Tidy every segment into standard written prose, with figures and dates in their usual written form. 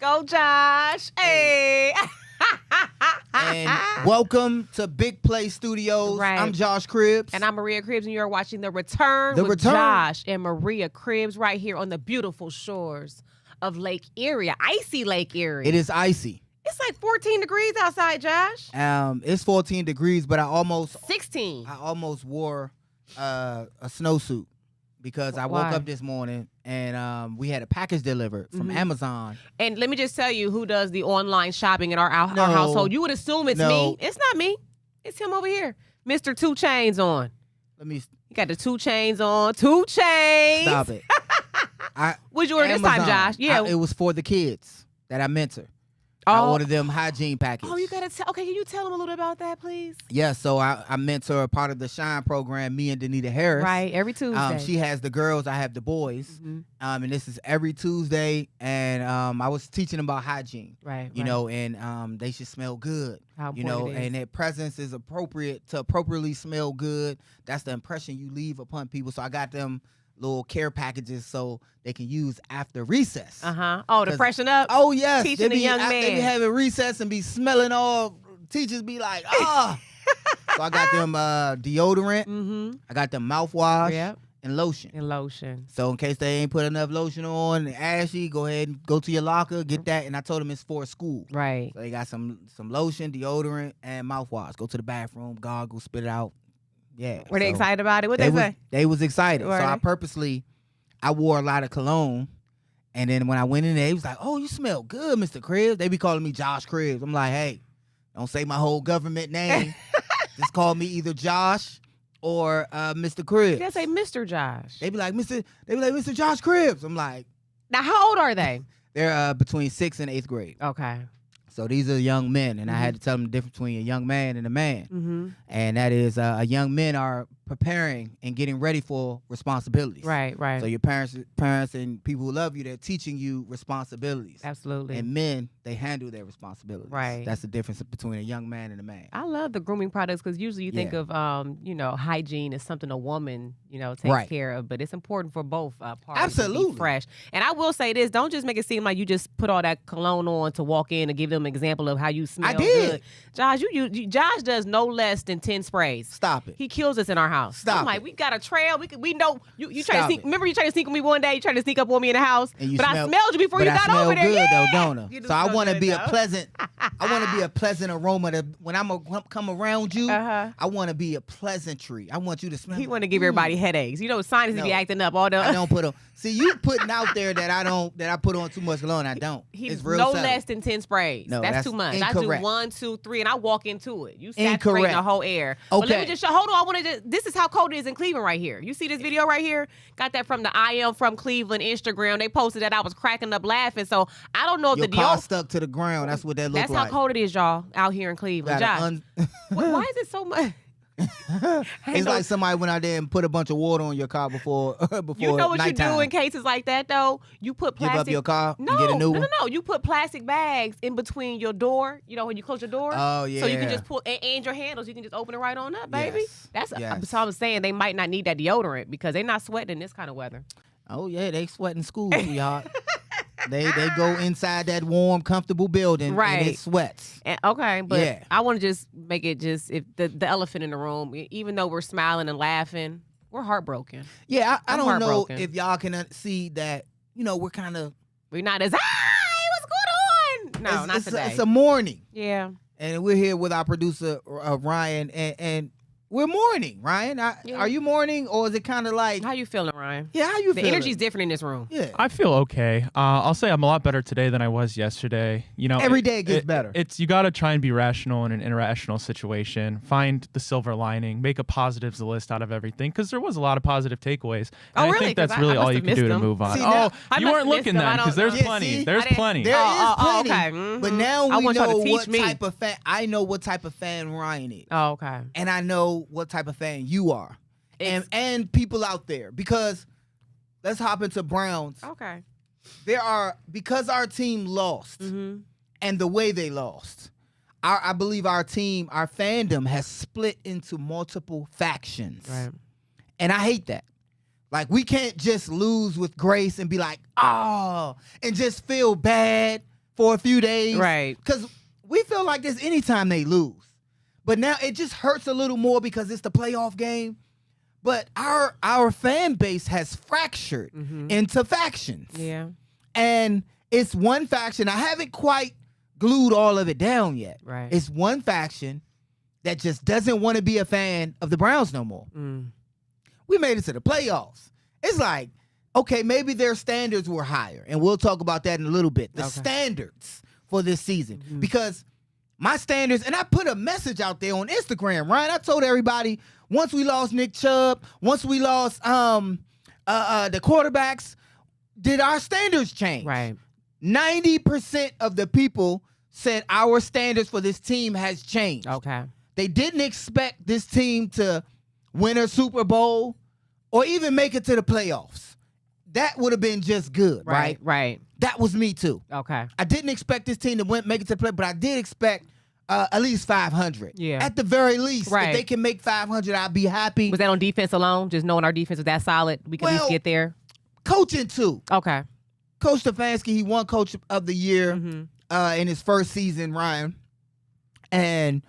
Go, Josh. Hey. And welcome to Big Play Studios. Right. I'm Josh Cribbs. And I'm Maria Cribbs, and you're watching The Return with Josh and Maria Cribbs right here on the beautiful shores of Lake Erie, icy Lake Erie. It is icy. It's like 14 degrees outside, Josh. It's 14 degrees, but I almost 16. wore a snowsuit because I woke up this morning and we had a package delivered from Amazon. And let me just tell you who does the online shopping in our household. You would assume it's me. It's not me. It's him over here. Mr. 2 Chainz on. You got the 2 Chainz on. 2 Chainz. Stop it. What'd you order this time, Josh? Yeah. It was for the kids that I mentor. Oh. I ordered them hygiene packets. Oh, you got to tell. Okay, can you tell them a little bit about that, please? Yeah, so I mentor a part of the Shine program, me and Danita Harris. Right, every Tuesday. She has the girls, I have the boys. And this is every Tuesday. And I was teaching them about hygiene. Right. You know, and they should smell good. How you know, important it is. and their presence is appropriate to appropriately smell good. That's the impression you leave upon people. So I got them little care packages so they can use after recess. Oh, to freshen up? Oh, yes. Teaching the young man. They be having recess and be smelling all, teachers be like, ah. So I got them deodorant. I got them mouthwash and lotion. So in case they ain't put enough lotion on, ashy, go ahead and go to your locker, get that. And I told them it's for school. Right. So they got some lotion, deodorant, and mouthwash. Go to the bathroom, gargle, spit it out. Yeah. Were they excited about it? What they say? They was excited. Were So I wore a lot of cologne. And then when I went in there, he was like, oh, you smell good, Mr. Cribbs. They be calling me Josh Cribbs. I'm like, hey, don't say my whole government name. Just call me either Josh or Mr. Cribbs. You gotta say Mr. Josh. They be like, Mr. Josh Cribbs. I'm like. Now, how old are they? They're between 6th and 8th grade. Okay. So these are young men, and I had to tell them the difference between a young man and a man. And that is young men are preparing and getting ready for responsibilities. Right. So your parents and people who love you, they're teaching you responsibilities. Absolutely. And men, they handle their responsibilities. Right. That's the difference between a young man and a man. I love the grooming products because usually you think of, hygiene as something a woman, takes care of. But it's important for both parties to be fresh. And I will say this, don't just make it seem like you just put all that cologne on to walk in and give them an example of how you smell good. Josh, Josh does no less than 10 sprays. Stop it. He kills us in our house. Stop I'm like, it. we got a trail. We know you try to Stop sneak. it. Remember you tried to sneak on me one day. You tried to sneak up on me in the house. And I smelled you before you got over there. Good, yeah. though, don't I? You do So I smell want to good, be though. a pleasant. I want to be a pleasant aroma. To when I'm come around you, I want to be a pleasantry. I want you to smell. He want to give everybody headaches. Sinuses be acting up all the. I don't put on. See, you putting out there that I put on too much cologne. I don't. He's real no subtle. less than 10 sprays. No, that's too much. Incorrect. I do 1, 2, 3, and I walk into it. You saturate Incorrect. the whole air. Okay. But let me just show. Hold on. I want to. This is how cold it is in Cleveland right here. You see this video right here? Got that from the I Am From Cleveland Instagram. They posted that. I was cracking up laughing. So I don't know if Your the car deodorant. stuck to the ground. That's what that looks That's like. how cold it is, y'all, out here in Cleveland. Josh, why is it so much? It's like somebody went out there and put a bunch of water on your car before You know what nighttime. you do in cases like that, though? You put plastic. Give up your car No, and get a new one? no. You put plastic bags in between your door. When you close your door. Oh, yeah. So you can just pull and your handles. You can just open it right on up, baby. Yes. So I was saying they might not need that deodorant because they're not sweating in this kind of weather. Oh yeah, they sweat in school, sweetheart. They go inside that warm, comfortable building, and it sweats. Okay, but Yeah. I want to just make it if the elephant in the room. Even though we're smiling and laughing, we're heartbroken. Yeah, I don't know heartbroken. if y'all can see that. We're kind of. We're not as what's going on? No, not today. It's a morning. Yeah. And we're here with our producer Ryan, and we're mourning. Ryan, are you mourning, or is it kind of like? How you feeling, Ryan? Yeah, how you The feeling? energy's different in this room. Yeah, I feel okay. I'll say I'm a lot better today than I was yesterday. every day it gets better. It's you got to try and be rational in an irrational situation. Find the silver lining. Make a positives list out of everything because there was a lot of positive takeaways. And really? I think that's 'Cause really I all must you have can do missed to them. move on. See, now- I You must weren't have missed looking them. I then don't because there's know. Yeah, plenty. see? There's I didn't- plenty. There is plenty. Okay. Mhm. But now I we want y'all know to teach what me. type of fan. I know what type of fan Ryan is, Oh, okay. and I know what type of fan you are, and people out there. Because let's hop into Browns. Okay. Because our team lost, and the way they lost. I believe our team, our fandom, has split into multiple factions, Right. and I hate that. Like, we can't just lose with grace and be like, oh, and just feel bad for a few days. Right. Because we feel like this anytime they lose. But now it just hurts a little more because it's the playoff game. But our fan base has fractured into factions. Yeah. And it's one faction. I haven't quite glued all of it down yet. Right. It's one faction that just doesn't want to be a fan of the Browns no more. We made it to the playoffs. It's like, okay, maybe their standards were higher. And we'll talk about that in a little bit. The standards for this season. Because my standards, and I put a message out there on Instagram, Ryan. I told everybody, once we lost Nick Chubb, once we lost the quarterbacks, did our standards change? Right. 90% of the people said our standards for this team has changed. Okay. They didn't expect this team to win a Super Bowl or even make it to the playoffs. That would have been just good, right? Right. That was me too. Okay. I didn't expect this team to make it to play, but I did expect at least 500. Yeah. At the very least, right. If they can make 500, I'd be happy. Was that on defense alone? Just knowing our defense was that solid, we could at least get there? Coaching too. Okay. Coach Stefanski, he won Coach of the Year in his first season, Ryan. And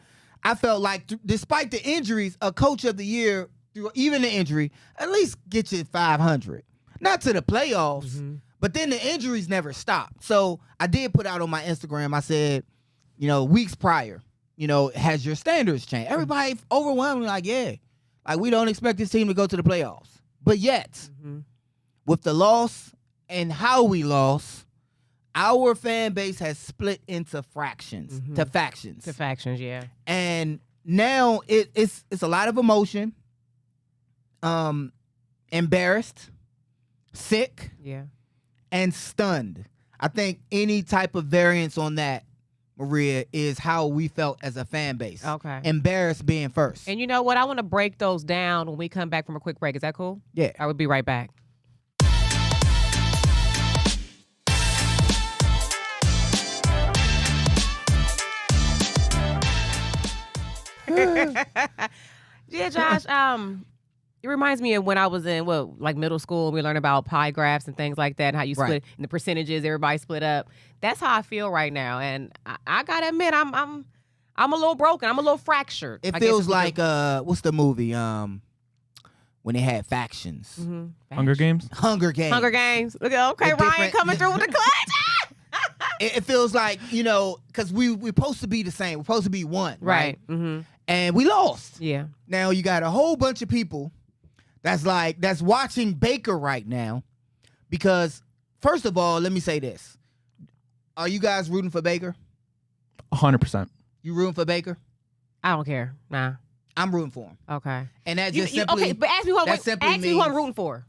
I felt like despite the injuries, a Coach of the Year, through even the injury, at least get you 500. Not to the playoffs, but then the injuries never stopped. So I did put out on my Instagram, I said, weeks prior, has your standards changed? Everybody overwhelmingly like, yeah. Like, we don't expect this team to go to the playoffs. But yet, with the loss and how we lost, our fan base has split into fractions, to factions. To factions, yeah. And now it's a lot of emotion, embarrassed, sick, and stunned. I think any type of variance on that, Maria, is how we felt as a fan base. Okay. Embarrassed being first. And you know what? I want to break those down when we come back from a quick break. Is that cool? Yeah. I will be right back. Yeah, Josh. It reminds me of when I was in middle school. We learned about pie graphs and things like that, and how you split and the percentages. Everybody split up. That's how I feel right now, and I gotta admit, I'm a little broken. I'm a little fractured. It feels like what's the movie? When they had factions. Hunger Games. Hunger Games. Hunger Games. Okay, Ryan coming through with the clutch. It feels like because we're supposed to be the same. We're supposed to be one, right? And we lost. Yeah. Now you got a whole bunch of people that's watching Baker right now, because first of all, let me say this: are you guys rooting for Baker? 100%. You rooting for Baker? I don't care. Nah. I'm rooting for him. Okay. And that just simply okay, but ask me who I'm rooting for.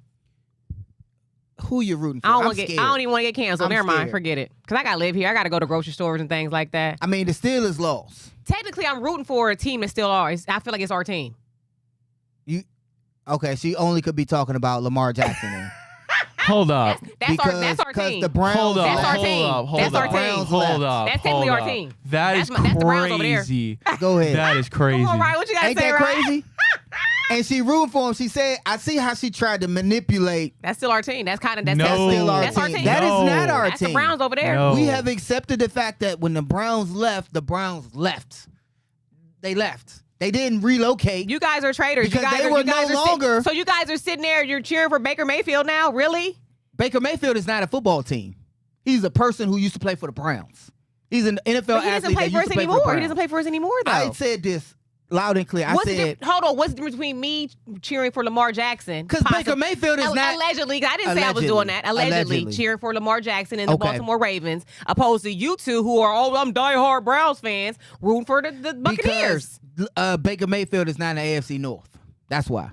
Who you rooting for? I don't even want to get canceled. Never mind. Forget it. Because I got to live here. I got to go to grocery stores and things like that. I mean, the Steelers lost. Technically, I'm rooting for a team that's still ours. I feel like it's our team. Okay, she only could be talking about Lamar Jackson then. Hold up. That's our team. Because the Browns. Hold up. That's our team. Hold up. That's technically our team. That is that's the Browns over there. crazy. Go ahead. That is crazy. Come on, Ryan, what you got to Ain't say, that Ryan? crazy? And she rooting for him. She said, I see how she tried to manipulate. That's still our team. That's still our That's team. our team. That is not our That's team. the Browns over there. No. We have accepted the fact that when the Browns left. They left. They didn't relocate. You guys are traitors. Because you guys they were no longer. So you guys are sitting there, you're cheering for Baker Mayfield now? Really? Baker Mayfield is not a football team. He's a person who used to play for the Browns. He's an NFL But he athlete doesn't play that for used us to play anymore. for the Browns. He doesn't play for us anymore, though. I said this loud and clear. Hold on. What's the difference between me cheering for Lamar Jackson? Because Baker Mayfield is not. Allegedly. I didn't say I was doing that. Allegedly. Cheering for Lamar Jackson and the Baltimore Ravens, opposed to you two who are I'm diehard Browns fans, rooting for the Buccaneers. Because Baker Mayfield is not in the AFC North. That's why.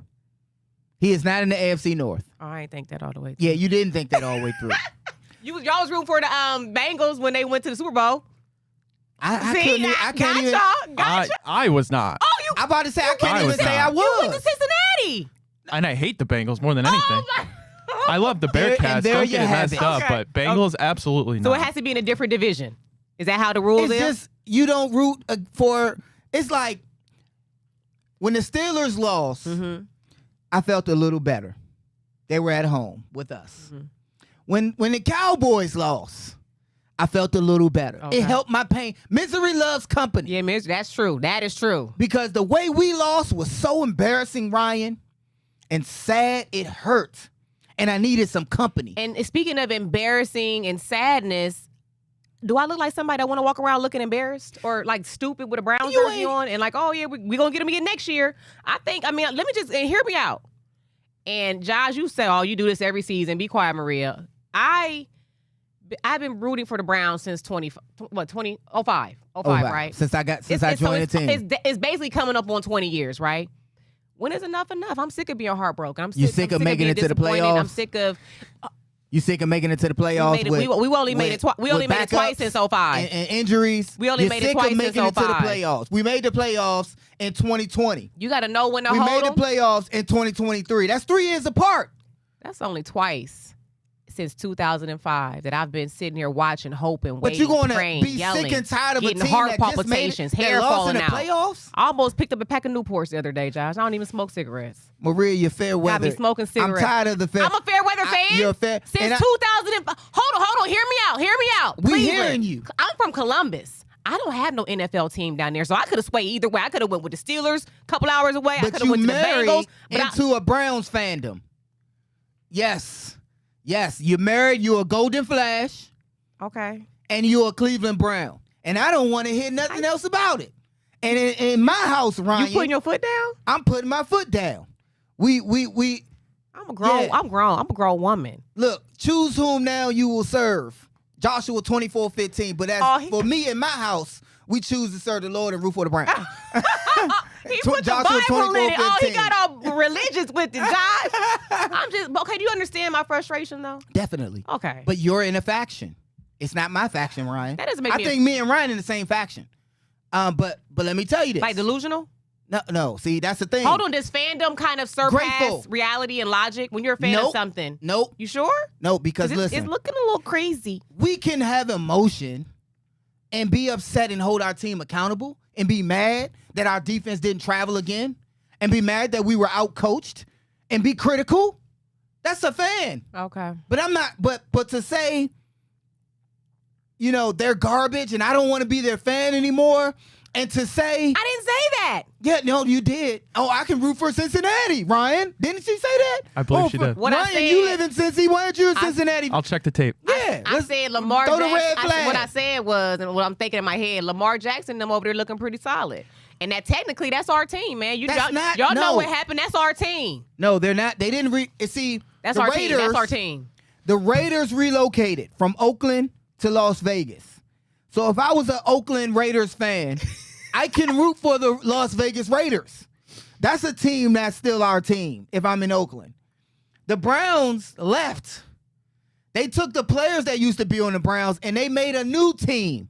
He is not in the AFC North. I ain't think that all the way through. Yeah, you didn't think that all the way through. Y'all was rooting for the Bengals when they went to the Super Bowl. I can't even. I was not. Oh, I'm about to say I can't even say I was. You went to Cincinnati. And I hate the Bengals more than anything. I love the Bearcats. Don't get it messed up, but Bengals absolutely not. So it has to be in a different division. Is that how the rules is? Just you don't root for. It's like when the Steelers lost. I felt a little better. They were at home with us. When the Cowboys lost, I felt a little better. Okay. It helped my pain. Misery loves company. Yeah, that's true. That is true. Because the way we lost was so embarrassing, Ryan, and sad. It hurt. And I needed some company. And speaking of embarrassing and sadness, do I look like somebody that want to walk around looking embarrassed or like stupid with a Browns jersey on and like, oh yeah, we're going to get them again next year? Let me just, and hear me out. And Josh, you say, oh, you do this every season. Be quiet, Maria. I've been rooting for the Browns since 2005, right? Since I joined the team. It's basically coming up on 20 years, right? When is enough? I'm sick of being heartbroken. You sick of making it to the playoffs? I'm sick of... You sick of making it to the playoffs? We only made it twice since 05. And injuries. We only made it twice since 05. You're sick of making it to the playoffs. We made the playoffs in 2020. You got to know when to hold them. We made the playoffs in 2023. That's 3 years apart. That's only twice since 2005 that I've been sitting here watching, hoping, waiting, but you're going praying, to be yelling, sick and tired of a team heart that palpitations, just made it, hair falling in the out. Playoffs? I almost picked up a pack of Newports the other day, Josh. I don't even smoke cigarettes. Maria, you're fair weather. Got me smoking cigarettes. I'm tired of the fair. I'm a fair weather fan. You're fair. Since 2005. Hold on. Hear me out. We hearing you. I'm from Columbus. I don't have no NFL team down there, so I could have swayed either way. I could have went with the Steelers a couple hours away. But I could have went to the Bengals. Into a Browns fandom. Yes, you're married, you're a Golden Flash. Okay. And you're a Cleveland Brown. And I don't want to hear nothing else about it. And in my house, Ryan. You putting your foot down? I'm putting my foot down. I'm a grown woman. Look, choose whom now you will serve. Joshua 24:15. But for me in my house, we choose to serve the Lord and root for the Browns. He put the Bible in it. Oh, he got all religious with it, Josh. Okay, do you understand my frustration, though? Definitely. Okay. But you're in a faction. It's not my faction, Ryan. That doesn't make I think me and Ryan in the same faction. But let me tell you this. Like delusional? No. See, that's the thing. Hold on. Does fandom kind of surpass reality and logic when you're a fan of something? Nope. You sure? No, because listen. It's looking a little crazy. We can have emotion and be upset and hold our team accountable and be mad that our defense didn't travel again and be mad that we were out-coached and be critical. That's a fan. Okay. But I'm not, but to say, they're garbage and I don't want to be their fan anymore, and to say... I didn't say that. Yeah, no, you did. Oh, I can root for Cincinnati, Ryan. Didn't she say that? I believe she did. Ryan, you live in Cincy. Why aren't you in Cincinnati? I'll check the tape. Yeah. I said Lamar Jackson. Throw the red flag. What I said was, and what I'm thinking in my head, Lamar Jackson, them over there looking pretty solid. And that technically, that's our team, man. Y'all know what happened. That's our team. No, they're not. They didn't see. That's our team. That's our team. The Raiders relocated from Oakland to Las Vegas. So if I was an Oakland Raiders fan, I can root for the Las Vegas Raiders. That's a team that's still our team if I'm in Oakland. The Browns left. They took the players that used to be on the Browns and they made a new team.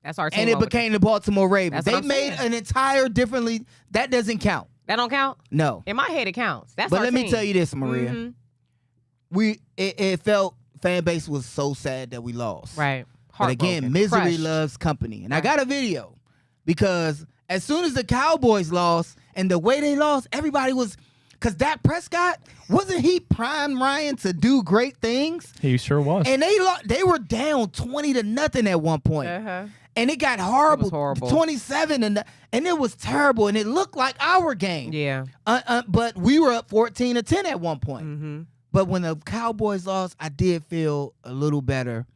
That's our team. And it became the Baltimore Ravens. They made an entire differently. That doesn't count. That don't count? No. In my head, it counts. That's but our let team. me tell you this, Maria. Mm-hmm. It felt fan base was so sad that we lost. Right. But again, misery loves company. And I got a video because as soon as the Cowboys lost and the way they lost, everybody was... Because Dak Prescott, wasn't he primed, Ryan, to do great things? He sure was. And they were down 20-0 at one point. Uh-huh. And it got horrible. It was horrible. 27 and it was terrible. And it looked like our game. Yeah. But we were up 14-10 at one point. Mm-hmm. But when the Cowboys lost, I did feel a little better.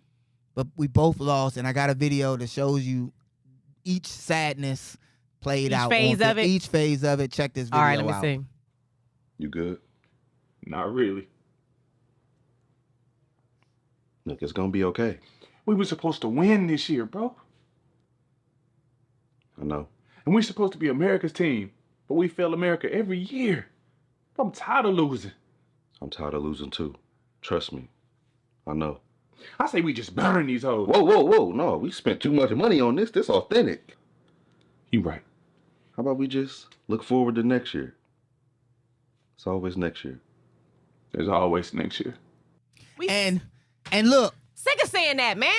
But we both lost. And I got a video that shows you each sadness played out. Each phase of it. Check this video out. All right, let me see. You good? Not really. Look, it's gonna be okay. We were supposed to win this year, bro. I know. And we're supposed to be America's team, but we fail America every year. I'm tired of losing. I'm tired of losing too. Trust me. I know. I say we just burn these hoes. Whoa. No, we spent too much money on this. This authentic. You right. How about we just look forward to next year? It's always next year. There's always next year. And look. Sick of saying that, man.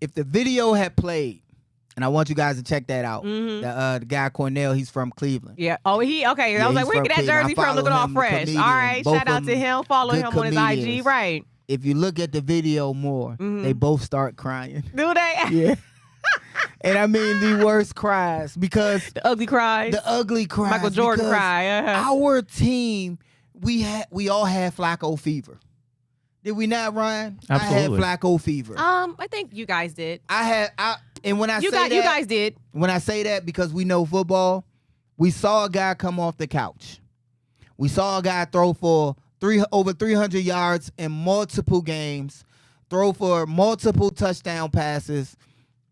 If the video had played, and I want you guys to check that out. Mm-hmm. The guy Cornell, he's from Cleveland. Yeah. Oh, okay. I was like, where get that jersey from? Looking all fresh. All right. Shout out to him. Follow him on his IG. Right. if you look at the video more, they both start crying. Do they? Yeah. And I mean the worst cries because the ugly cries. The ugly cries. Michael Jordan cry. Our team, we all had Flacco fever. Did we not, Ryan? Absolutely. I had Flacco fever. I think you guys did. And when you guys did. When I say that, because we know football, we saw a guy come off the couch. We saw a guy throw for over 300 yards in multiple games, throw for multiple touchdown passes.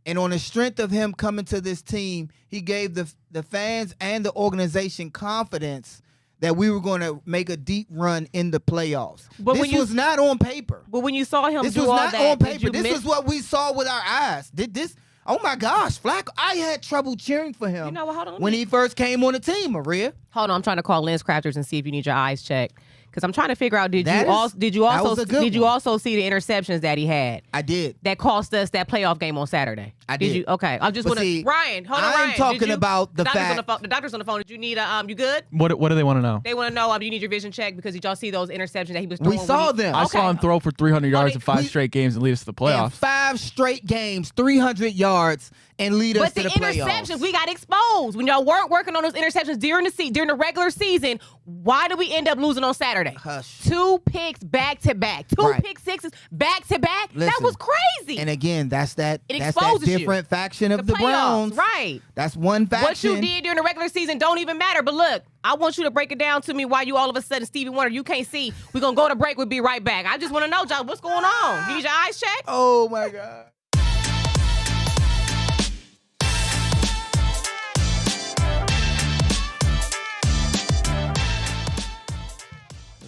And on the strength of him coming to this team, he gave the fans and the organization confidence that we were going to make a deep run in the playoffs. But this was not on paper. But when you saw him this do was all not that, on paper. This is what we saw with our eyes. Oh my gosh, Flacco! I had trouble cheering for him. You know what? Hold on. When he first came on the team, Maria. Hold on, I'm trying to call Lens Crafters and see if you need your eyes checked. Because I'm trying to figure out, did you also see the interceptions that he had? I did. That cost us that playoff game on Saturday. I did. You? Okay. I just want to. Ryan, hold on, Ryan. I'm talking about the fact. The doctor's on the phone. Did you need you good? What do they want to know? They want to know you need your vision checked because did y'all see those interceptions that he was throwing? We saw them. I saw him throw for 300 yards in 5 straight games and lead us to the playoffs. In 5 straight games, 300 yards and lead us to the playoffs. But the interceptions, we got exposed. When y'all weren't working on those interceptions during the regular season, why did we end up losing on Saturday? Hush. 2 picks back to back. 2 pick sixes back to back. That was crazy. And again, that's that exposes different faction of the Browns. Right. That's one faction. What you did during the regular season don't even matter. But look, I want you to break it down to me why you all of a sudden, Stevie Wonder, you can't see. We're going to go to break. We'll be right back. I just want to know, John, what's going on? You need your eyes checked? Oh, my God.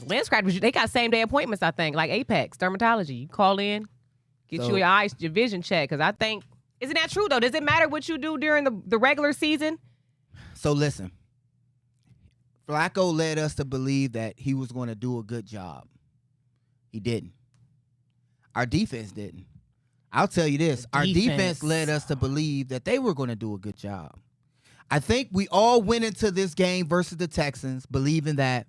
Lens Crafters, they got same day appointments, I think, like Apex Dermatology. You call in, get your eyes, your vision checked. Because I think, isn't that true though? Does it matter what you do during the regular season? So listen, Flacco led us to believe that he was going to do a good job. He didn't. Our defense didn't. I'll tell you this. Our defense led us to believe that they were going to do a good job. I think we all went into this game versus the Texans believing that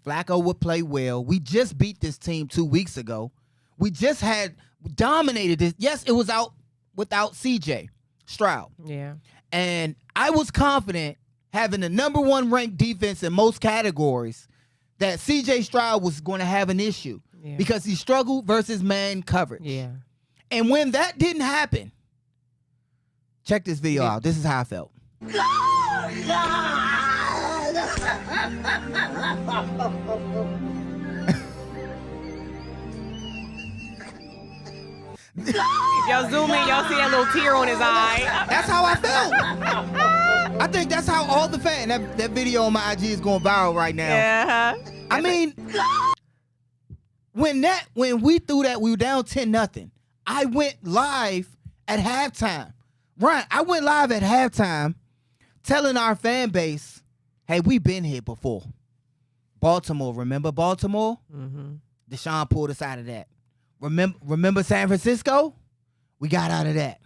Flacco would play well. We just beat this team 2 weeks ago. We just had dominated this. Yes, it was out without CJ Stroud. Yeah. And I was confident, having the number 1 ranked defense in most categories, that CJ Stroud was going to have an issue because he struggled versus man coverage. Yeah. And when that didn't happen, check this video out. This is how I felt. If y'all zoom in, y'all see that little tear on his eye. That's how I felt. I think that's how all the fans, that video on my IG is going viral right now. Yeah. I mean, when we threw that, we were down 10-0. I went live at halftime. Ryan, I went live at halftime telling our fan base, hey, we've been here before. Baltimore, remember Baltimore? Mm-hmm. Deshaun pulled us out of that. Remember San Francisco? We got out of that.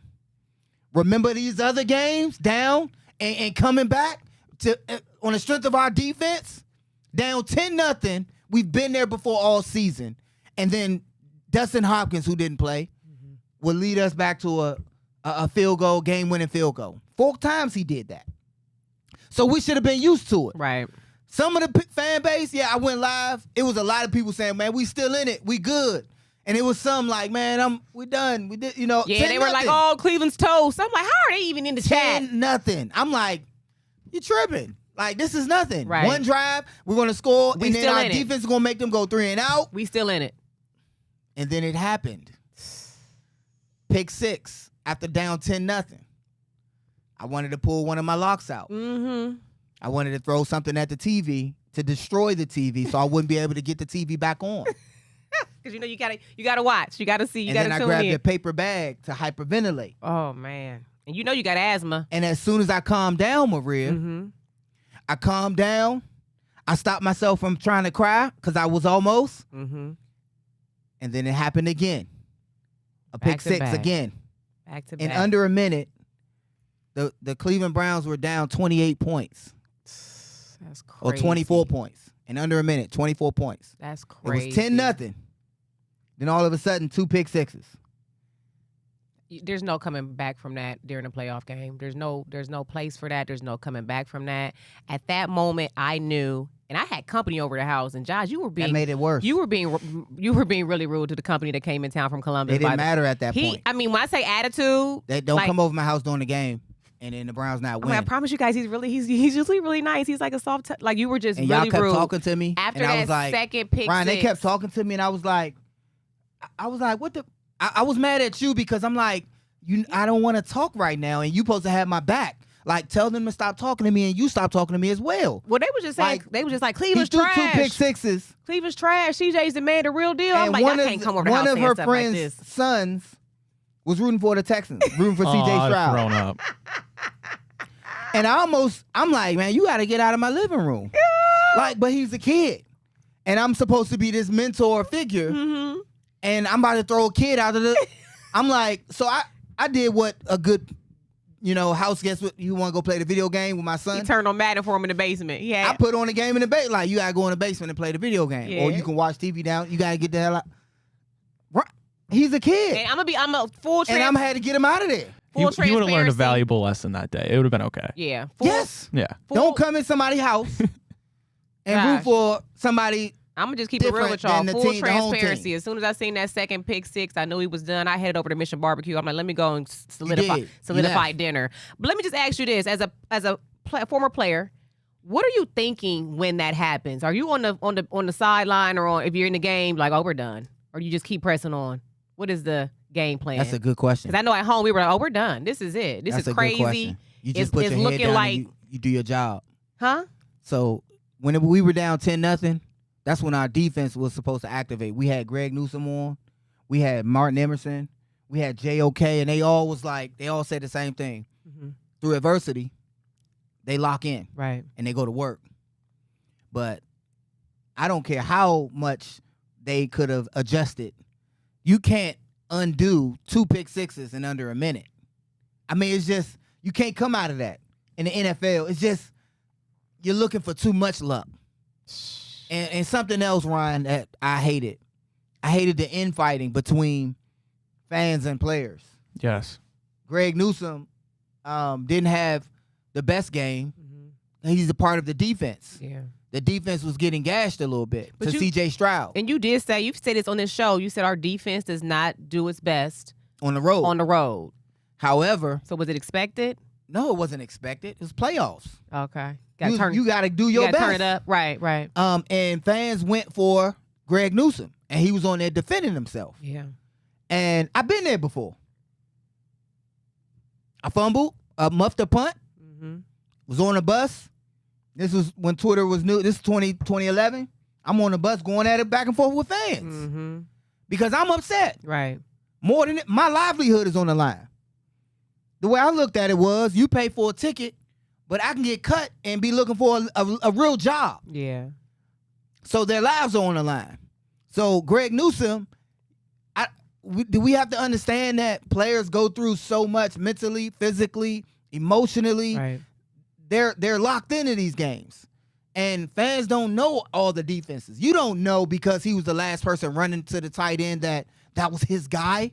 Remember these other games down and coming back to on the strength of our defense? Down 10-0. We've been there before all season. And then Dustin Hopkins, who didn't play, would lead us back to a field goal, game-winning field goal. 4 times he did that. So we should have been used to it. Right. Some of the fan base, I went live. It was a lot of people saying, man, we still in it. We good. And it was some like, man, we done. We did, Yeah, they were like, oh, Cleveland's toast. I'm like, how are they even in the chat? 10-0. I'm like, you tripping. Like, this is nothing. Right. 1 drive, we're going to score, We and then still our in it. defense is going to make them go 3 and out. We still in it. And then it happened. Pick 6 after down 10-0. I wanted to pull one of my locks out. Mm-hmm. I wanted to throw something at the TV to destroy the TV so I wouldn't be able to get the TV back on. Because you gotta watch. You gotta see. You gotta tune in. And then I grabbed a paper bag to hyperventilate. Oh man. And you got asthma. And as soon as I calmed down, Maria, I calmed down. I stopped myself from trying to cry because I was almost. And then it happened again. A pick 6 again. Back to In back. under a minute, the Cleveland Browns were down 28 points. That's crazy. Or 24 points. In under a minute, 24 points. That's crazy. It was 10-0. Then all of a sudden, 2 pick sixes. There's no coming back from that during a playoff game. There's no place for that. There's no coming back from that. At that moment, I knew, and I had company over the house. And Josh, that made it worse. You were being really rude to the company that came in town from Columbus. It didn't matter at that point. I mean, when I say attitude, they don't come over my house during the game, and then the Browns not win. I promise you guys, he's usually really nice. He's like a soft, like you were just and really y'all kept rude. talking to me After and that I was like, second pick, Ryan, they kept talking to me, and I was like, what the? I was mad at you because I'm like, I don't want to talk right now, and you supposed to have my back. Like, tell them to stop talking to me, and you stop talking to me as well. Well, they was just saying, Cleveland's trash. He threw 2 pick sixes. Cleveland's trash. CJ's the man, the real deal. I'm like, I can't come over the house one of her stuff friends' like this. sons was rooting for the Texans, rooting for CJ Stroud. Thrown up. And I'm like, man, you got to get out of my living room. Yeah. Like, but he's a kid, and I'm supposed to be this mentor figure, and I'm about to throw a kid out of the. I'm like, so I did what a good, house guest would. You want to go play the video game with my son? He turned on Madden for him in the basement. Yeah, I put on the game in the basement. Like, you got to go in the basement and play the video game, or you can watch TV down. You got to get the hell out. Right. He's a kid. And I'm a full. And I'm had to get him out of there. He would have learned a valuable lesson that day. It would have been okay. Yeah. Yes. Yeah. Don't come in somebody's house and root for somebody. I'm going to just keep it real with y'all. Full transparency. As soon as I seen that second pick six, I knew he was done. I headed over to Mission Barbecue. I'm like, let me go and solidify dinner. But let me just ask you this. As a former player, what are you thinking when that happens? Are you on the sideline, or if you're in the game, like, oh, we're done? Or do you just keep pressing on? What is the game plan? That's a good question. Because I know at home we were like, oh, we're done. This is it. This is crazy. You just put your head down and you do your job. Huh? So whenever we were down 10-0, that's when our defense was supposed to activate. We had Greg Newsome on. We had Martin Emerson. We had JOK, and they all said the same thing. Mm-hmm. Through adversity, they lock in. Right. And they go to work. But I don't care how much they could have adjusted. You can't undo 2 pick sixes in under a minute. I mean, it's just, you can't come out of that in the NFL. It's just, you're looking for too much luck. And something else, Ryan, that I hated. I hated the infighting between fans and players. Yes. Greg Newsome didn't have the best game. Mm-hmm. He's a part of the defense. Yeah. The defense was getting gashed a little bit to CJ Stroud. And you've said this on this show. You said our defense does not do its best on the road. However. So was it expected? No, it wasn't expected. It was playoffs. Okay. You got to do your best. Turn it up. Right. And fans went for Greg Newsome, and he was on there defending himself. Yeah. And I've been there before. I fumbled, muffed a punt, was on a bus. This was when Twitter was new. This is 2011. I'm on the bus going at it back and forth with fans because I'm upset. Right. More than it, my livelihood is on the line. The way I looked at it was, you pay for a ticket, but I can get cut and be looking for a real job. Yeah. So their lives are on the line. So Greg Newsome, do we have to understand that players go through so much mentally, physically, emotionally? Right. They're locked into these games. And fans don't know all the defenses. You don't know because he was the last person running to the tight end that was his guy.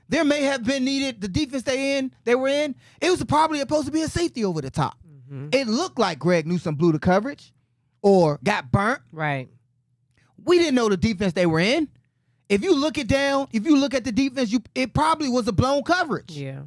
There may have been needed the defense they were in. It was probably supposed to be a safety over the top. Mm-hmm. It looked like Greg Newsome blew the coverage or got burnt. Right. We didn't know the defense they were in. If you look at the defense, it probably was a blown coverage. Yeah.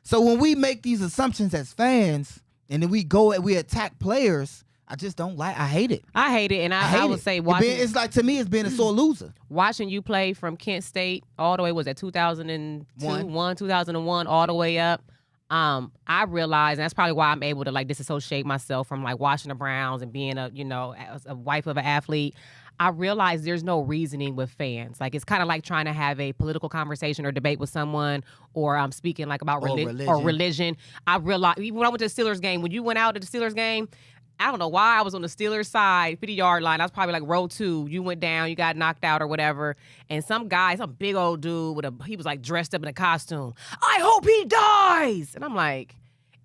So when we make these assumptions as fans, and then we attack players, I just don't like. I hate it. I hate it, and I would say it's like, to me, it's being a sore loser. Watching you play from Kent State all the way, was that 2001, all the way up. I realized, and that's probably why I'm able to disassociate myself from watching the Browns and being a wife of an athlete. I realize there's no reasoning with fans. It's kind of like trying to have a political conversation or debate with someone, or speaking about religion. I realized, even when I went to the Steelers game, when you went out to the Steelers game, I don't know why I was on the Steelers side, 50-yard line. I was probably row 2. You went down, you got knocked out or whatever. And some big old dude he was dressed up in a costume. I hope he dies. And I'm like,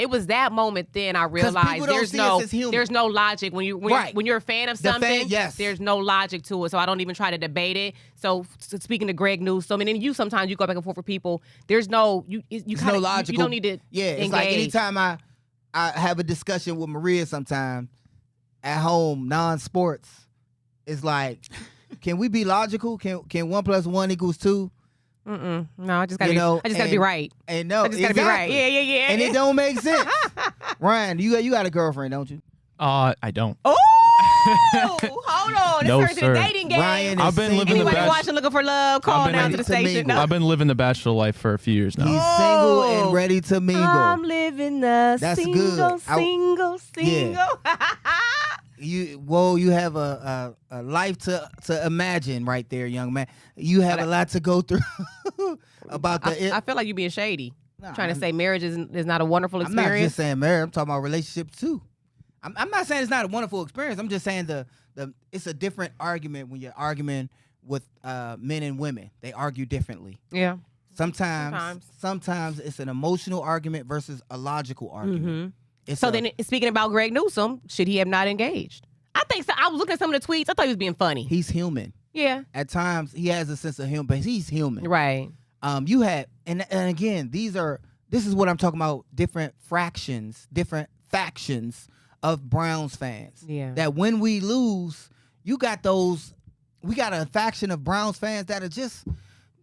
it was that moment then I realized there's no logic when you're a fan of something. There's no logic to it, so I don't even try to debate it. So speaking to Greg Newsome, and then you sometimes you go back and forth with people. There's no no logical. You don't need to. Yeah, it's engage. Like anytime I have a discussion with Maria sometime at home, non-sports, it's like, can we be logical? Can 1 + 1 = 2? No, I just gotta be right. And no, I just gotta be right. Yeah. And it don't make sense. Ryan, you got a girlfriend, don't you? I don't. Oh, hold on. No, this sir. a dating game. Ryan I've been living Anybody the watching Looking for Love, call down to the station. No. I've been living the bachelor life for a few years now. He's single and ready to mingle. I'm living the single. You have a life to imagine right there, young man. You have a lot to go through about the. I feel like you're being shady. Trying to say marriage is not a wonderful experience. I'm not just saying marriage. I'm talking about relationships too. I'm not saying it's not a wonderful experience. I'm just saying it's a different argument when you're arguing with men and women. They argue differently. Yeah. Sometimes it's an emotional argument versus a logical argument. Mm-hmm. Then speaking about Greg Newsome, should he have not engaged? I think so. I was looking at some of the tweets. I thought he was being funny. He's human. Yeah. At times he has a sense of humor, but he's human. Right. You had and again, this is what I'm talking about, different factions of Browns fans. Yeah. That when we lose, we got a faction of Browns fans that are just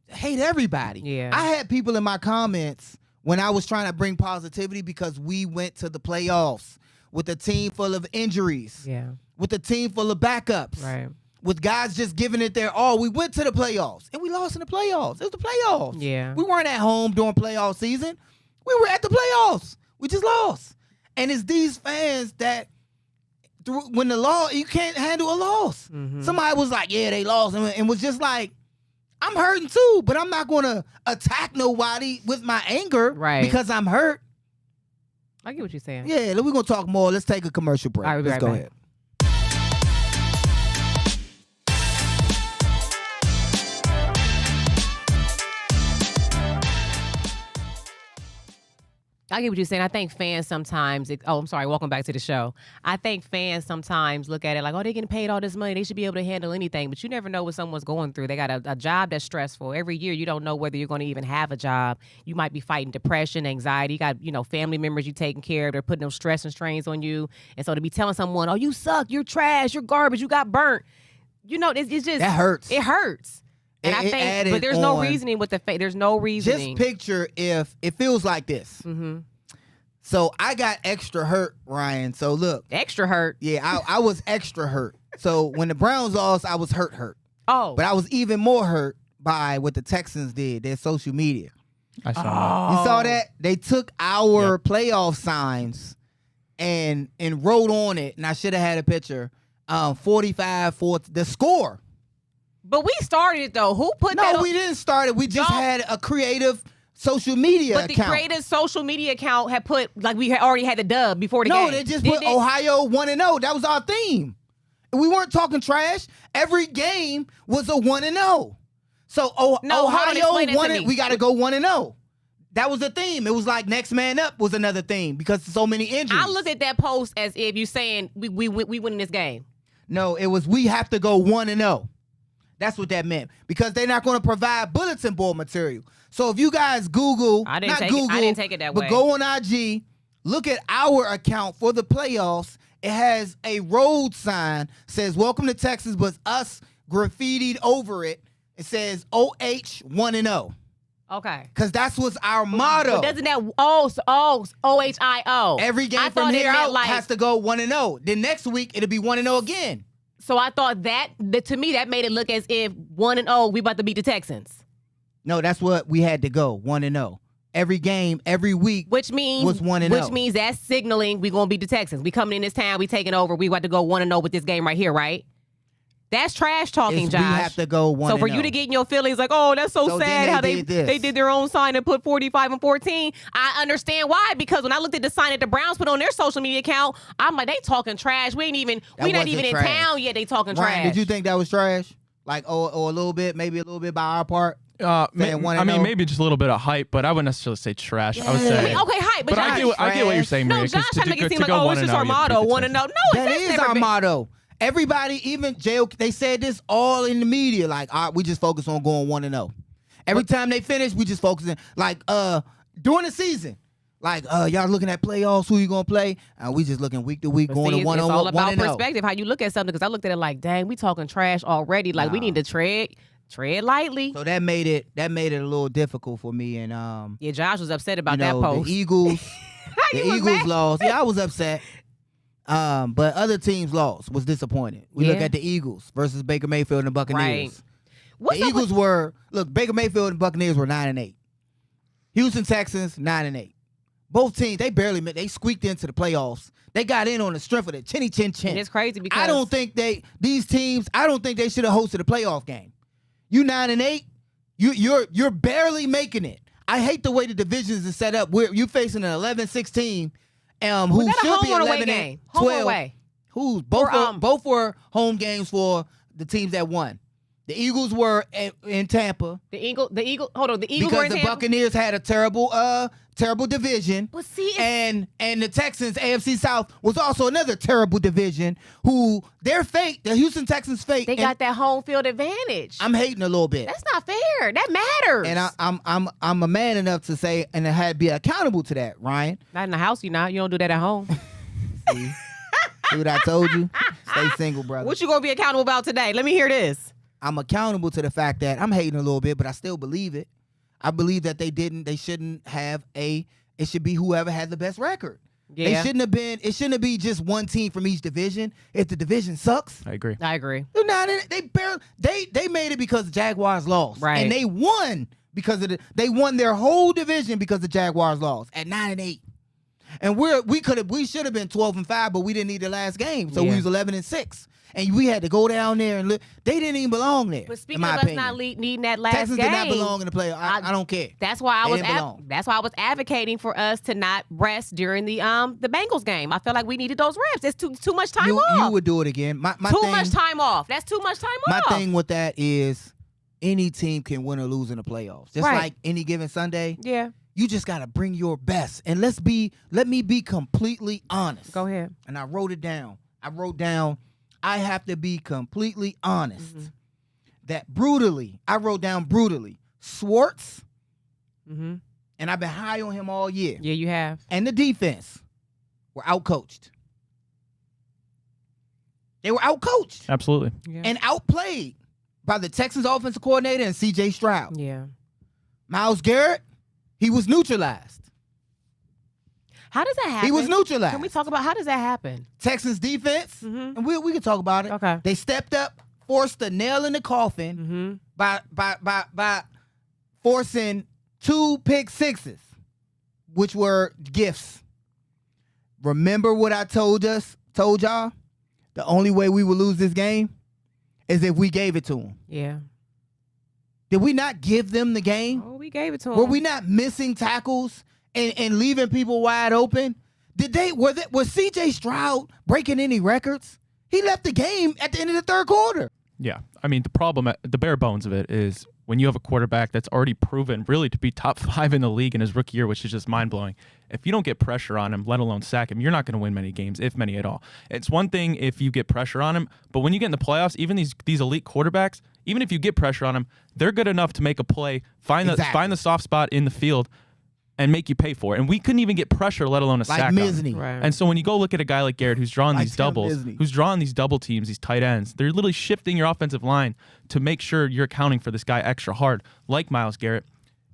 hate everybody. Yeah. I had people in my comments when I was trying to bring positivity because we went to the playoffs with a team full of injuries. Yeah. With a team full of backups. Right. With guys just giving it their all. We went to the playoffs and we lost in the playoffs. It was the playoffs. Yeah. We weren't at home during playoff season. We were at the playoffs. We just lost. And it's these fans that when you can't handle a loss. Mm-hmm. Somebody was like, yeah, they lost. And was just like, I'm hurting too, but I'm not going to attack nobody with my anger because I'm hurt. I get what you're saying. Yeah, we're going to talk more. Let's take a commercial break. All right, Let's go ahead. I get what you're saying. I think fans sometimes, I'm sorry, welcome back to the show. I think fans sometimes look at it like, oh, they're getting paid all this money. They should be able to handle anything. But you never know what someone's going through. They got a job that's stressful. Every year, you don't know whether you're going to even have a job. You might be fighting depression, anxiety. You got, family members you're taking care of. They're putting those stress and strains on you. And so to be telling someone, oh, you suck, you're trash, you're garbage, you got burnt. It's just. That hurts. It hurts. And I think, but there's no reasoning with the there's no reasoning. Just picture if it feels like this. Mm-hmm. So I got extra hurt, Ryan. So look. Extra hurt? Yeah, I was extra hurt. So when the Browns lost, I was hurt. Oh. But I was even more hurt by what the Texans did, their social media. I saw that. You saw that? They took our playoff signs and wrote on it, and I should have had a picture, 45 for the score. But we started it, though. Who put that? No, we didn't start it. We just had a creative social media account. But the creative social media account had put, we had already had the dub before the game. No, they just put Ohio 1-0. That was our theme. We weren't talking trash. Every game was a 1-0. So Ohio won. We got to go 1-0. That was the theme. It was like next man up was another theme because so many injuries. I looked at that post as if you're saying we winning this game. No, it was we have to go 1-0. That's what that meant because they're not going to provide bulletin board material. So if you guys Google, I didn't take it that way. But go on IG, look at our account for the playoffs. It has a road sign says "Welcome to Texas," but us graffitied over it. It says OH 1-0. Okay. Because that's what's our motto. But doesn't that OHIO? Every game from here out has to go 1-0. Then next week it'll be 1-0 again. So I thought that to me that made it look as if 1-0 we about to beat the Texans. No, that's what we had to go 1-0. Every game, every week, was 1-0. Which means that's signaling we gonna beat the Texans. We coming in this town, we taking over. We about to go 1-0 with this game right here, right? That's trash talking, Josh. We have to go 1-0. So for you to get in your feelings like, oh, that's so sad how they did their own sign and put 45 and 14. I understand why, because when I looked at the sign that the Browns put on their social media account, I'm like, they talking trash. We not even in town yet. They talking Ryan, trash. did you think that was trash? Or a little bit, maybe a little bit by our part? I mean, maybe just a little bit of hype, but I wouldn't necessarily say trash. Yeah. I would say okay, hype, but I get what you're saying, Maria. No, Josh trying to make it seem like, oh, it's just our motto. Want to know? No, that is our motto. Everybody, even JOK, they said this all in the media. Like, all right, we just focus on going 1-0. Every time they finish, we just focusing. Like, during the season, like, y'all looking at playoffs, who you gonna play? We just looking week to week, going to 1-0. It's all about perspective, how you look at something. Because I looked at it like, dang, we talking trash already. Like, we need to tread lightly. So that made it a little difficult for me. And yeah, Josh was upset about that post. The Eagles, lost. Yeah, I was upset. But other teams lost. Was disappointed. We look at the Eagles versus Baker Mayfield and the Buccaneers. Right. The Eagles Baker Mayfield and Buccaneers were 9-8. Houston Texans 9-8. Both teams, they squeaked into the playoffs. They got in on the strength of the chinny chin chin. And it's crazy because I don't think these teams should have hosted a playoff game. You 9-8, you're barely making it. I hate the way the divisions are set up. You're facing an 11-16 who should be 11-12. Home or away? Who's both were home games for the teams that won. The Eagles were in Tampa. The Eagles were in Tampa. Because the Buccaneers had a terrible division. But see, and the Texans, AFC South, was also another terrible division. Who their fate, the Houston Texans' fate. They got that home field advantage. I'm hating a little bit. That's not fair. That matters. And I'm a man enough to say and I had to be accountable to that, Ryan. Not in the house, you not. You don't do that at home. See what I told you? Stay single, brother. What you gonna be accountable about today? Let me hear this. I'm accountable to the fact that I'm hating a little bit, but I still believe it. I believe that they shouldn't have it should be whoever has the best record. Yeah. It shouldn't be just one team from each division. If the division sucks. I agree. They made it because the Jaguars lost. Right. And they won they won their whole division because the Jaguars lost at 9-8. And we should have been 12-5, but we didn't need the last game. So we was 11-6. And we had to go down there and look. They didn't even belong there. But speaking of us not needing that last Texans game, did not belong in the playoff. I don't care. That's why I was advocating for us to not rest during the Bengals game. I felt like we needed those reps. It's too much time off. You would do it again. Much time off. That's too much time off. My thing with that is any team can win or lose in the playoffs. Just like any given Sunday. Yeah. You just gotta bring your best. And let me be completely honest. Go ahead. And I wrote it down. I have to be completely honest that I wrote down brutally, Schwartz, and I've been high on him all year. Yeah, you have. And the defense were outcoached. They were outcoached. Absolutely. Yeah. And outplayed by the Texans offensive coordinator and C.J. Stroud. Yeah. Myles Garrett, he was neutralized. How does that happen? He was neutralized. Can we talk about how does that happen? Texans defense, and we can talk about it. Okay. They stepped up, forced the nail in the coffin by forcing 2 pick sixes, which were gifts. Remember what I told y'all? The only way we would lose this game is if we gave it to them. Yeah. Did we not give them the game? Oh, we gave it to them. Were we not missing tackles and leaving people wide open? Was C.J. Stroud breaking any records? He left the game at the end of the third quarter. Yeah. I mean, the bare bones of it is when you have a quarterback that's already proven really to be top 5 in the league in his rookie year, which is just mind-blowing. If you don't get pressure on him, let alone sack him, you're not going to win many games, if many at all. It's one thing if you get pressure on him, but when you get in the playoffs, even these elite quarterbacks, even if you get pressure on them, they're good enough to make a play, find the soft spot in the field, and make you pay for it. And we couldn't even get pressure, let alone a sack. Like Misney. Right. And so when you go look at a guy like Garrett who's drawing these doubles, who's drawing these double teams, these tight ends, they're literally shifting your offensive line to make sure you're accounting for this guy extra hard, like Myles Garrett.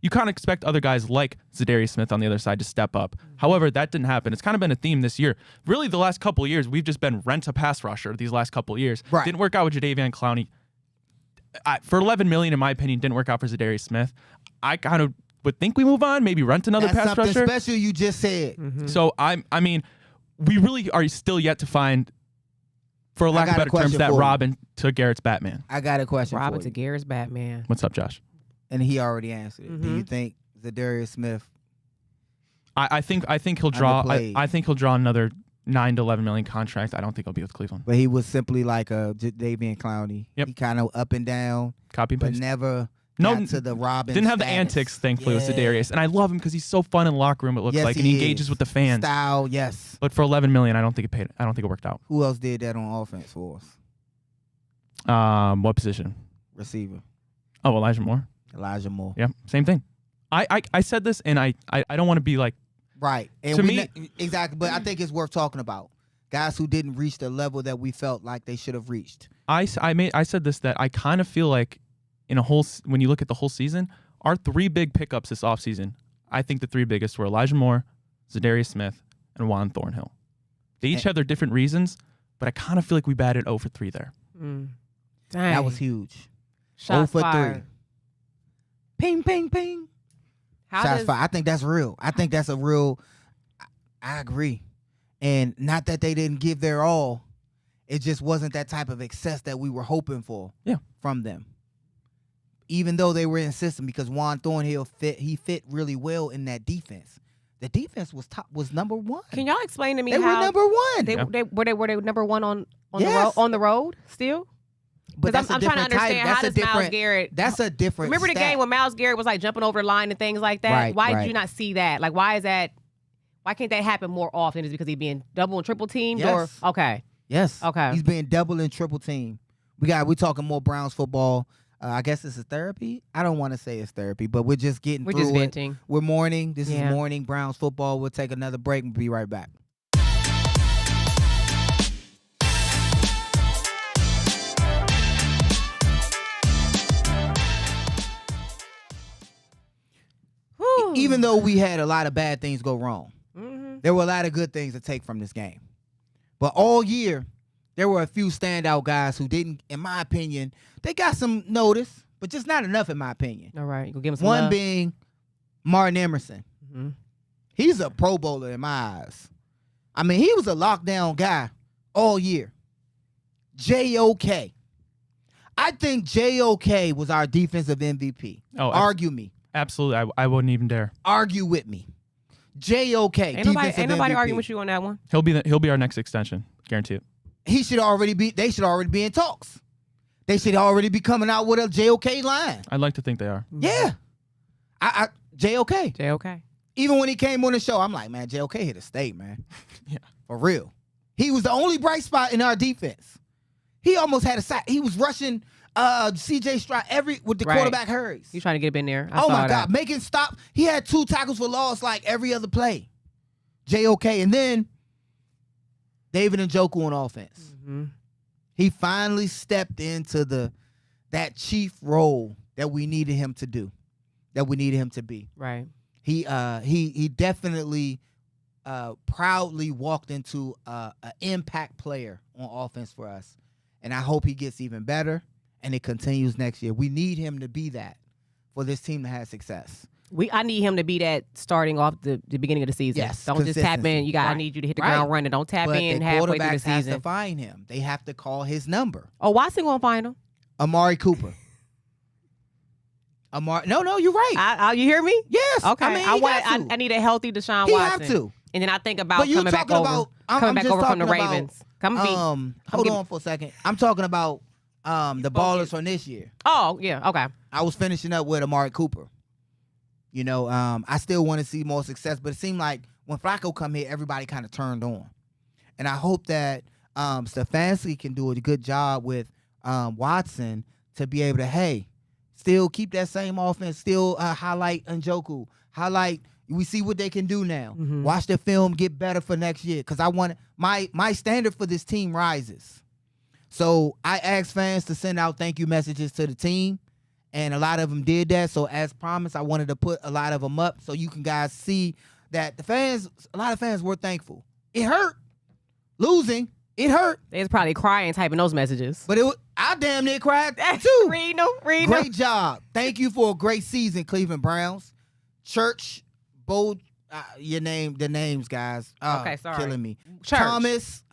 You kind of expect other guys like Zadarius Smith on the other side to step up. However, that didn't happen. It's kind of been a theme this year. Really, the last couple of years, we've just been rent-a-pass rusher these last couple of years. Right. Didn't work out with Jadeveon Clowney. For $11 million, in my opinion, didn't work out for Zadarius Smith. I kind of would think we move on, maybe rent another pass rusher. That's something special you just said. Mm-hmm. So, I mean, we really are still yet to find, for lack of better terms, that Robin to Garrett's Batman. I got a question Robin for you. to Garrett's Batman. What's up, Josh? And he already answered it. Do you think Zadarius Smith? I think he'll draw. I think he'll draw another $9 to $11 million contract. I don't think he'll be with Cleveland. But he was simply like a Jadeveon Clowney. Yep. He kind of up and down. Copy and paste. But got to the Robin didn't have status. The antics, thankfully, with Za'Darius. And I love him because he's so fun in the locker room, it looks like. And he engages with the fans. Style, yes. But for $11 million, I don't think it worked out. Who else did that on offense for us? What position? Receiver. Oh, Elijah Moore. Yeah, same thing. I said this, and I don't want to be like. Right. And exactly. But I think it's worth talking about. Guys who didn't reach the level that we felt like they should have reached. I said this, that I kind of feel like when you look at the whole season, our 3 big pickups this offseason, I think the 3 biggest were Elijah Moore, Za'Darius Smith, and Juan Thornhill. They each have their different reasons, but I kind of feel like we batted 0 for 3 there. That was huge. Shots 0 for fired. 3. Ping, ping, ping. Shots fired. I think that's real. I think that's a real. I agree. And not that they didn't give their all. It just wasn't that type of excess that we were hoping for from them. Even though they were in system, because Juan Thornhill fit really well in that defense. The defense was number 1. Can y'all explain to me how they were number 1? They were number 1 on the road still? But I'm trying to understand how does Myles Garrett. That's a different. Remember the game when Myles Garrett was like jumping over the line and things like that? Why did you not see that? Like, why is that? Why can't that happen more often? Is it because he's being double and triple teamed? Yes. Or okay. Yes. Okay. He's being double and triple teamed. We're talking more Browns football. I guess this is therapy. I don't want to say it's therapy, but we're just getting through just venting. It. We're mourning. This is mourning Browns football. We'll take another break and be right back. Even though we had a lot of bad things go wrong, there were a lot of good things to take from this game. But all year, there were a few standout guys who didn't, in my opinion, they got some notice, but just not enough, in my opinion. All right, you gonna give him some One love? being Martin Emerson. He's a Pro Bowler in my eyes. I mean, he was a lockdown guy all year. JOK. I think JOK was our defensive MVP. Argue me. Absolutely. I wouldn't even dare. Argue with me. JOK. Ain't nobody arguing with you on that one. He'll be our next extension. Guarantee it. They should already be in talks. They should already be coming out with a JOK line. I'd like to think they are. Yeah. JOK. JOK. Even when he came on the show, I'm like, man, JOK hit a state, man. Yeah. For real. He was the only bright spot in our defense. He almost had a sack. He was rushing CJ Stroud with the quarterback hurries. He's trying to get up in there. Oh my God. Making stop. He had 2 tackles for loss like every other play. JOK. And then David Njoku on offense. He finally stepped into that chief role that we needed him to do, that we needed him to be. Right. He definitely proudly walked into an impact player on offense for us. And I hope he gets even better and it continues next year. We need him to be that for this team to have success. I need him to be that starting off the beginning of the season. Yes, don't just tap in. I need you to hit the ground running. Don't tap in halfway through the season. Have to find him. They have to call his number. Oh, Watson gonna find him. Amari Cooper. No, you're right. You hear me? Yes. Okay. I mean, I need a healthy Deshaun He Watson. have to. And then I think about coming back over from the Ravens. Hold on for a second. I'm talking about the ballers from this year. Oh, yeah. Okay. I was finishing up with Amari Cooper. You know, I still want to see more success, but it seemed like when Flacco come here, everybody kind of turned on. And I hope that Stefanski can do a good job with Watson to be able to, still keep that same offense, still highlight Njoku, we see what they can do now. Watch the film get better for next year, because I want my standard for this team rises. So I asked fans to send out thank you messages to the team, and a lot of them did that. So as promised, I wanted to put a lot of them up so you can guys see that a lot of fans were thankful. It hurt. Losing, it hurt. They was probably crying typing those messages. But I damn near cried too. Read them. Great job. Thank you for a great season, Cleveland Browns. Church, Bo, the names, guys. Okay, sorry. Killing me. Church. Thomas,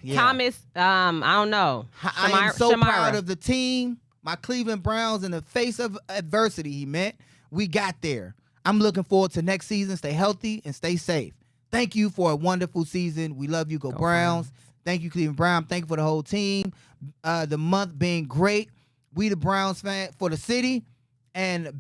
yeah. Thomas, I don't know. I am so proud of the team. My Cleveland Browns, in the face of adversity, he meant. We got there. I'm looking forward to next season. Stay healthy and stay safe. Thank you for a wonderful season. We love you. Go Browns. Thank you, Cleveland Brown. Thank you for the whole team. The month being great. We the Browns fan for the city, and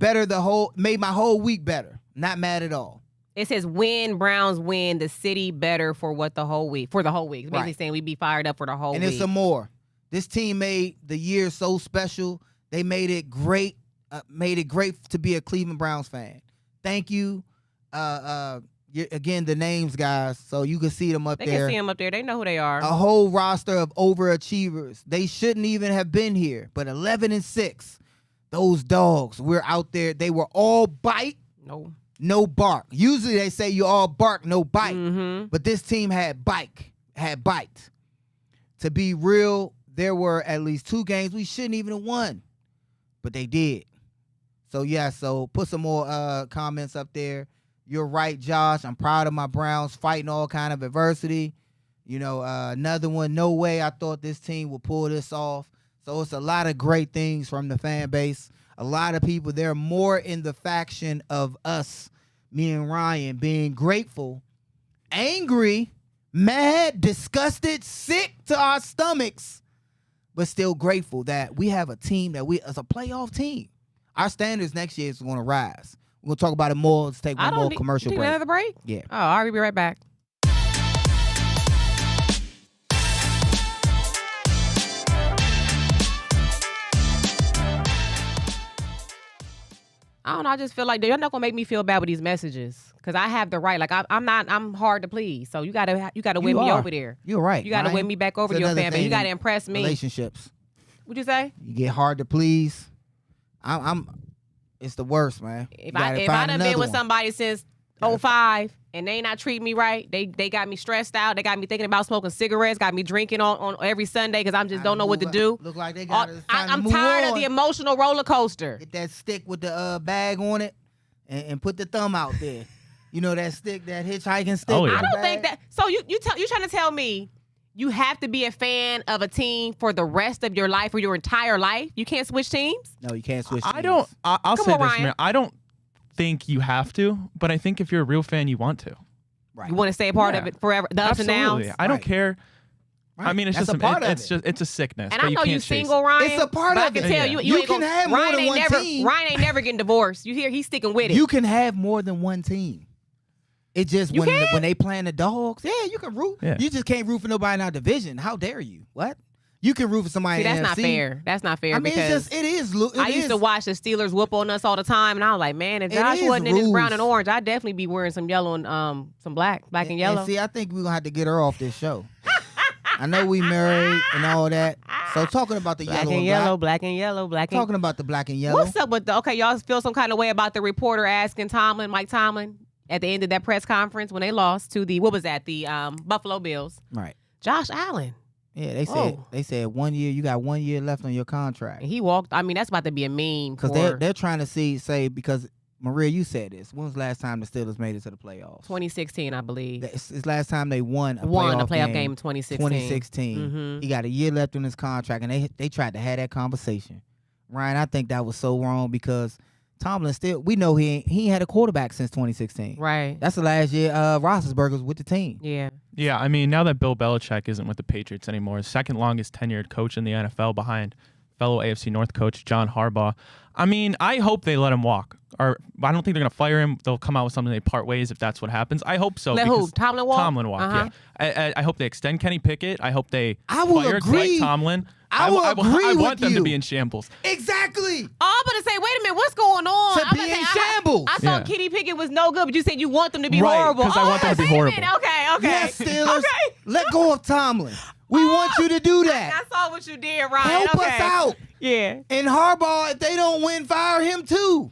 made my whole week better. Not mad at all. It says when Browns win, the city better for the whole week. It's basically saying we be fired up for the whole week. And there's some more. This team made the year so special. They made it great. Made it great to be a Cleveland Browns fan. Thank you. Again, the names, guys, so you can see them up there. They can see them up there. They know who they are. A whole roster of overachievers. They shouldn't even have been here, but 11-6. Those dogs, we're out there. They were all bite, no bark. Usually they say you all bark, no bite, but this team had bite. To be real, there were at least 2 games we shouldn't even have won, but they did. So put some more comments up there. You're right, Josh. I'm proud of my Browns fighting all kind of adversity. Another one, no way I thought this team would pull this off. So it's a lot of great things from the fan base. A lot of people, they're more in the faction of us, me and Ryan, being grateful, angry, mad, disgusted, sick to our stomachs, but still grateful that we have a team as a playoff team. Our standards next year is going to rise. We're going to talk about it more. Let's take one more commercial break. Another break? Yeah. Oh, I'll be right back. I don't know. I just feel like you're not gonna make me feel bad with these messages because I have the right. Like I'm hard to please. So you gotta win me over there. You're right. You gotta win me back over to your family. You gotta impress me. Relationships. What'd you say? You get hard to please. It's the worst, man. If I done been with somebody since 05 and they not treat me right, they got me stressed out. They got me thinking about smoking cigarettes. Got me drinking on every Sunday because I just don't know what to do. Look like they got I'm tired of the emotional roller coaster. Get that stick with the bag on it and put the thumb out there. You know that stick, that hitchhiking stick. Oh, yeah. I don't think that. So you trying to tell me you have to be a fan of a team for the rest of your life or your entire life? You can't switch teams? No, you can't switch teams. I'll say this, man. I don't think you have to, but I think if you're a real fan, you want to. Right. You want to stay a part of it forever. The ups and downs. I don't care. Right. I mean, it's That's just a part of it's it. It's a sickness. And but I know you you single, Ryan. It's a part but of it. I can tell you can have more than one team. Ryan ain't never getting divorced. You hear? He's sticking with it. You can have more than one team. It just when they playing the dogs, you can root. Yeah. You just can't root for nobody in our division. How dare you? What? You can root for somebody. See, in that's the not NFC. fair. That's not fair. I mean, because it is. I used to watch the Steelers whoop on us all the time, and I was like, man, if Josh wasn't in his brown and orange, I'd definitely be wearing some yellow and some black and yellow. And see, I think we're gonna have to get her off this show. I know we married and all that. So talking about the black yellow and and yellow, black and yellow, black and talking about the black and yellow. What's up with y'all feel some kind of way about the reporter asking Mike Tomlin, at the end of that press conference when they lost to the Buffalo Bills. Right. Josh Allen. Yeah, they said 1 year. You got 1 year left on your contract. And he walked. I mean, that's about to be a meme. Because they're trying to say because Maria, you said this. When was the last time the Steelers made it to the playoffs? 2016, I believe. It's last time they won a playoff game in 2016. 2016. Mm-hmm. He got a year left on his contract, and they tried to have that conversation. Ryan, I think that was so wrong because Tomlin we know he ain't had a quarterback since 2016. Right. That's the last year Roethlisberger was with the team. Yeah. Yeah, I mean, now that Bill Belichick isn't with the Patriots anymore, second longest tenured coach in the NFL behind fellow AFC North coach John Harbaugh. I mean, I hope they let him walk. Or I don't think they're going to fire him. They'll come out with something, they part ways if that's what happens. I hope so. Let who? Tomlin walk? Tomlin walk, Uh-huh. yeah. I hope they extend Kenny Pickett. I hope they agree. Mike Tomlin. I want them to be in shambles. Exactly. Oh, I'm going to say, wait a minute, what's going on? To be in shambles. I thought Kenny Pickett was no good, but you said you want them to be horrible. Because I want them to be horrible. Okay. Yes, Steelers. Let go of Tomlin. We want you to do that. I saw what you did, Ryan. Help us out. Yeah. And Harbaugh, if they don't win, fire him too.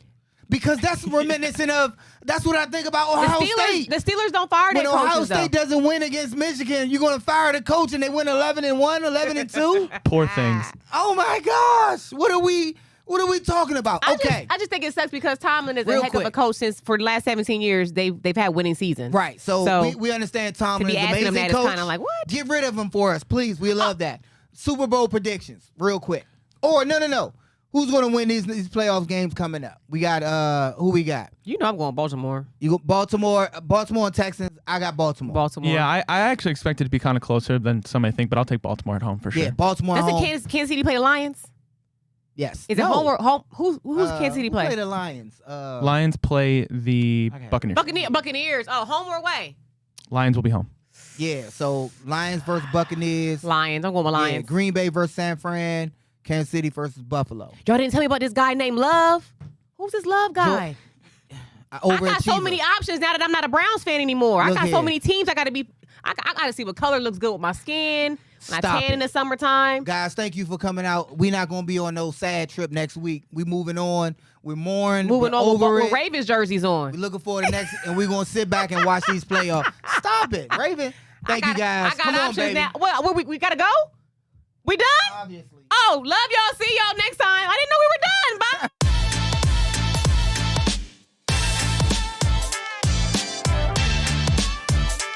Because that's reminiscent of, that's what I think about Ohio State. The Steelers don't fire their coaches, When Ohio State doesn't win against Michigan, you're going to fire the coach and they win 11-1, 11-2? Poor things. Oh my gosh. What are we talking about? I just think it sucks because Tomlin is a heck of a coach since for the last 17 years they've had winning seasons. Right. So we understand Tomlin is an amazing coach. Kind of like, what? Get rid of him for us, please. We love that. Super Bowl predictions, real quick. Or no. Who's going to win these playoff games coming up? We got who we got? You know I'm going Baltimore. You go Baltimore and Texans. I got Baltimore. Yeah, I actually expect it to be kind of closer than some I think, but I'll take Baltimore at home for sure. Yeah, Baltimore at home. Doesn't Kansas City play the Lions? Yes. Is it home or home? Who's Kansas City play? Play the Lions. Lions play the Buccaneers. Buccaneers. Oh, home or away? Lions will be home. Yeah. So Lions versus Buccaneers. Lions. I'm going with Lions. Yeah, Green Bay versus San Fran. Kansas City versus Buffalo. Y'all didn't tell me about this guy named Love. Who's this Love guy? I got so many options now that I'm not a Browns fan anymore. I got so many teams. I got to see what color looks good with my skin. When I tan in the summertime. Guys, thank you for coming out. We're not going to be on no sad trip next week. We moving on. We're moving on with Ravens jerseys on. We're looking forward to next, and we're going to sit back and watch these playoffs. Stop it, Raven. Thank you, guys. I got Come options on, baby. now. Well, we got to go? We done? Obviously. Oh, love y'all. See y'all next time.